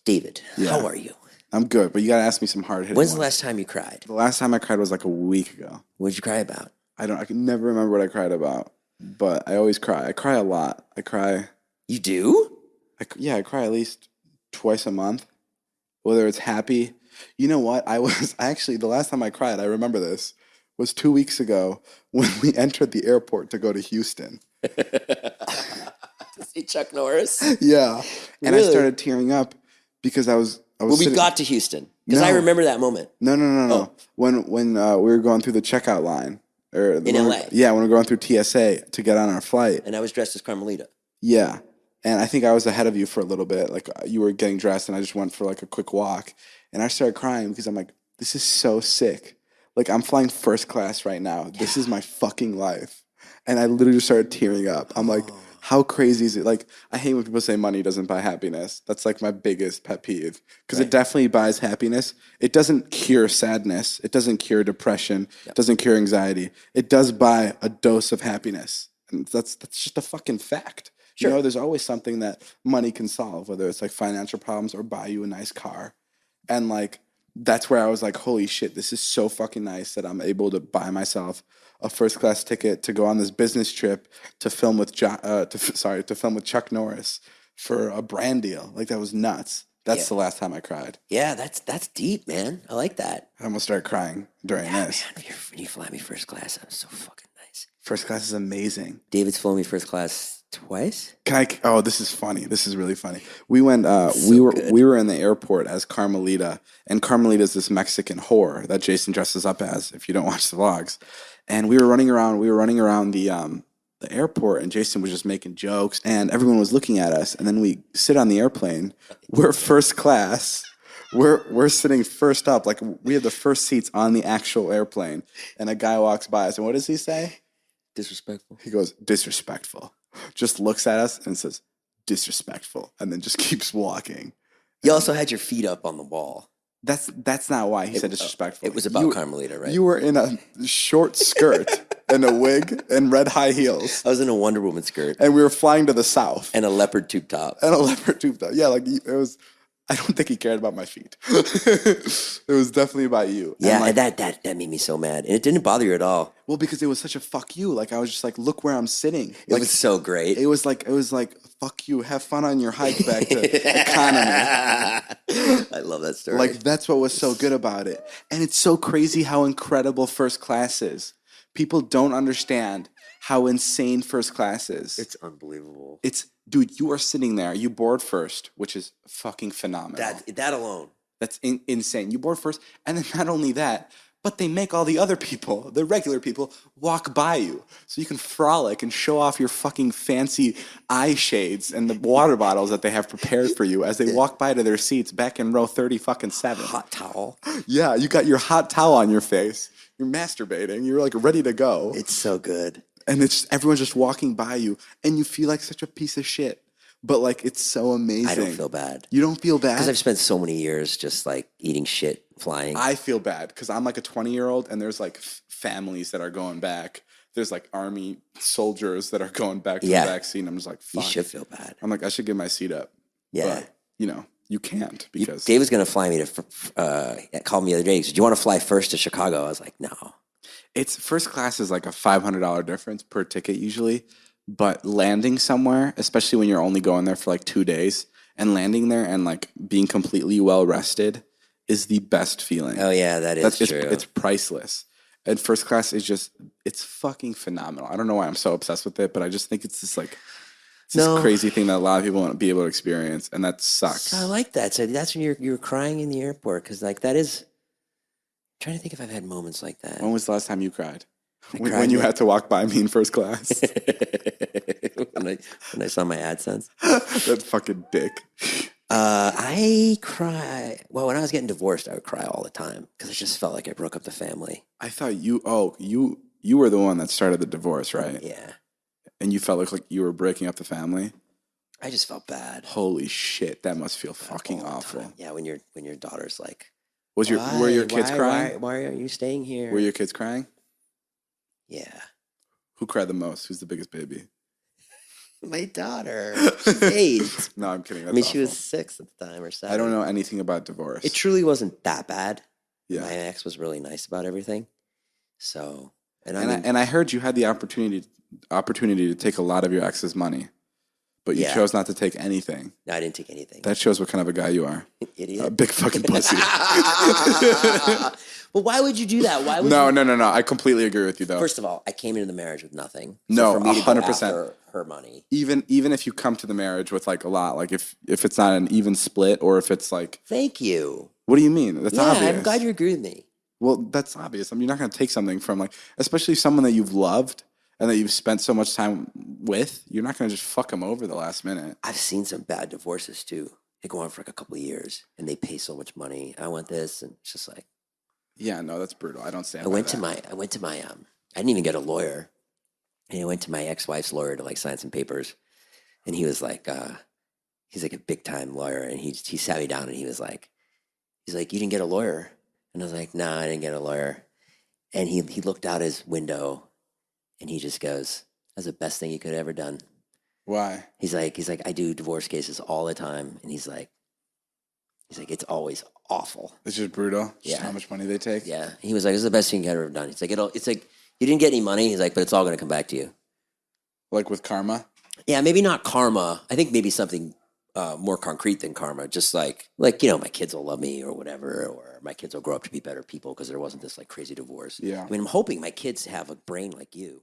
David, Yeah. how are you? I'm good, but you gotta ask me some hard hitting. When's the last time you cried? The last time I cried was like a week ago. What did you cry about? I can never remember what I cried about, but I always cry. I cry a lot. I cry. You do? I cry at least twice a month, whether it's happy. You know what? The last time I cried, I remember this, was 2 weeks ago when we entered the airport to go to Houston. To see Chuck Norris? Yeah. And Really? I started tearing up because I was When we got to Houston. Because I remember that moment. No. Oh. When we were going through the checkout line. In LA? Yeah, when we were going through TSA to get on our flight. And I was dressed as Carmelita. Yeah. And I think I was ahead of you for a little bit. Like, you were getting dressed and I just went for like a quick walk. And I started crying because I'm like, this is so sick. Like, I'm flying first class right now. Yeah. This is my fucking life. And I literally just started tearing up. I'm like, how crazy is it? Like, I hate when people say money doesn't buy happiness. That's like my biggest pet peeve. Because It definitely buys happiness. It doesn't cure sadness. It doesn't cure depression. Yep. It doesn't cure anxiety. It does buy a dose of happiness. And that's just a fucking fact. Sure. You know, there's always something that money can solve, whether it's like financial problems or buy you a nice car. And like, that's where I was like, holy shit, this is so fucking nice that I'm able to buy myself a first class ticket to go on this business trip to film with to film with Chuck Norris for a brand deal. Like, that was nuts. That's the last time I cried. Yeah, that's deep, man. I like that. I almost started crying during this. Man, when you fly me first class, that was so fucking nice. First class is amazing. David's flown me first class twice. Oh, this is funny. This is really funny. We went. We were in the airport as Carmelita, and Carmelita is this Mexican whore that Jason dresses up as. If you don't watch the vlogs, and we were running around. We were running around the airport, and Jason was just making jokes, and everyone was looking at us. And then we sit on the airplane. We're first class. We're sitting first up. Like, we have the first seats on the actual airplane. And a guy walks by us, and what does he say? Disrespectful. He goes, disrespectful. Just looks at us and says, disrespectful, and then just keeps walking. You also had your feet up on the wall. That's not why he said disrespectful. It was about Carmelita, right? You were in a short skirt and a wig and red high heels. I was in a Wonder Woman skirt. And we were flying to the south. And a leopard tube top. Yeah, like, it was... I don't think he cared about my feet. It was definitely about you. Yeah, and like, that made me so mad. And it didn't bother you at all. Well, because it was such a fuck you. Like, I was just like, look where I'm sitting. It was so great. It was like, fuck you. Have fun on your hike back to economy. I love that story. Like, that's what was so good about it. And it's so crazy how incredible first class is. People don't understand how insane first class is. It's unbelievable. Dude, you are sitting there. You board first, which is fucking phenomenal. That alone. That's insane. You board first, and then not only that, but they make all the other people, the regular people, walk by you. So you can frolic and show off your fucking fancy eye shades and the water bottles that they have prepared for you as they walk by to their seats back in row 30-7. Hot towel. Yeah, you got your hot towel on your face. You're masturbating. You're like ready to go. It's so good. And everyone's just walking by you, and you feel like such a piece of shit. But like, it's so amazing. I don't feel bad. You don't feel bad? Because I've spent so many years just like eating shit, flying. I feel bad because I'm like a 20-year-old, and there's like families that are going back. There's like army soldiers that are going back to the back seat. And I'm just like, fuck. You should feel bad. I'm like, I should give my seat up. Yeah. But, you can't because... Dave was going to fly me to... called me the other day. He said, do you want to fly first to Chicago? I was like, no. It's first class is like a $500 difference per ticket usually, but landing somewhere, especially when you're only going there for like 2 days, and landing there and like being completely well rested is the best feeling. Oh yeah, that's true. It's priceless. And first class is it's fucking phenomenal. I don't know why I'm so obsessed with it, but I just think it's this crazy thing that a lot of people won't be able to experience, and that sucks. So I like that. So that's when you're crying in the airport because like that is. I'm trying to think if I've had moments like that. When was the last time you cried? When you had to walk by me in first class? when I saw my AdSense. That fucking dick. I cry. Well, when I was getting divorced, I would cry all the time because I just felt like I broke up the family. I thought you were the one that started the divorce, right? Yeah. And you felt like you were breaking up the family? I just felt bad. Holy shit, that must feel fucking awful. Yeah, when your daughter's like, were your kids crying? Why are you staying here? Were your kids crying? Yeah. Who cried the most? Who's the biggest baby? My daughter. She's 8. No, I'm kidding. I That's mean, she was awful. 6 at the time or 7. I don't know anything about divorce. It truly wasn't that bad. Yeah. My ex was really nice about everything. So, And I heard you had the opportunity to take a lot of your ex's money, but you chose not to take anything. No, I didn't take anything. That shows what kind of a guy you are. Idiot. A big fucking pussy. Well, why would you do that? Why would No. you? I completely agree with you, though. First of all, I came into the marriage with nothing. No, for me to go 100%. after her money. Even if you come to the marriage with like a lot, like if it's not an even split, or if it's like, Thank you. what do you mean? That's obvious. I'm glad you agree with me. Well, that's obvious. I mean, you're not going to take something from like, especially someone that you've loved and that you've spent so much time with. You're not going to just fuck them over the last minute. I've seen some bad divorces too. They go on for like a couple of years and they pay so much money. I want this, and it's just like, yeah, no, that's brutal. I don't stand. I went to my I didn't even get a lawyer, and I went to my ex-wife's lawyer to like sign some papers, and he was like, he's like a big time lawyer, and he sat me down and he's like, you didn't get a lawyer, and I was like, nah, I didn't get a lawyer, and he looked out his window, and he just goes, that's the best thing you could have ever done. Why? He's like, I do divorce cases all the time, and he's like, it's always awful. It's just brutal. Just Yeah. how much money they take. Yeah. He was like, this is the best thing you could have ever done. It's like you didn't get any money. He's like, but it's all going to come back to you. Like with karma. Yeah, maybe not karma. I think maybe something more concrete than karma. Just like my kids will love me or whatever, or my kids will grow up to be better people because there wasn't this like crazy divorce. Yeah. I mean, I'm hoping my kids have a brain like you.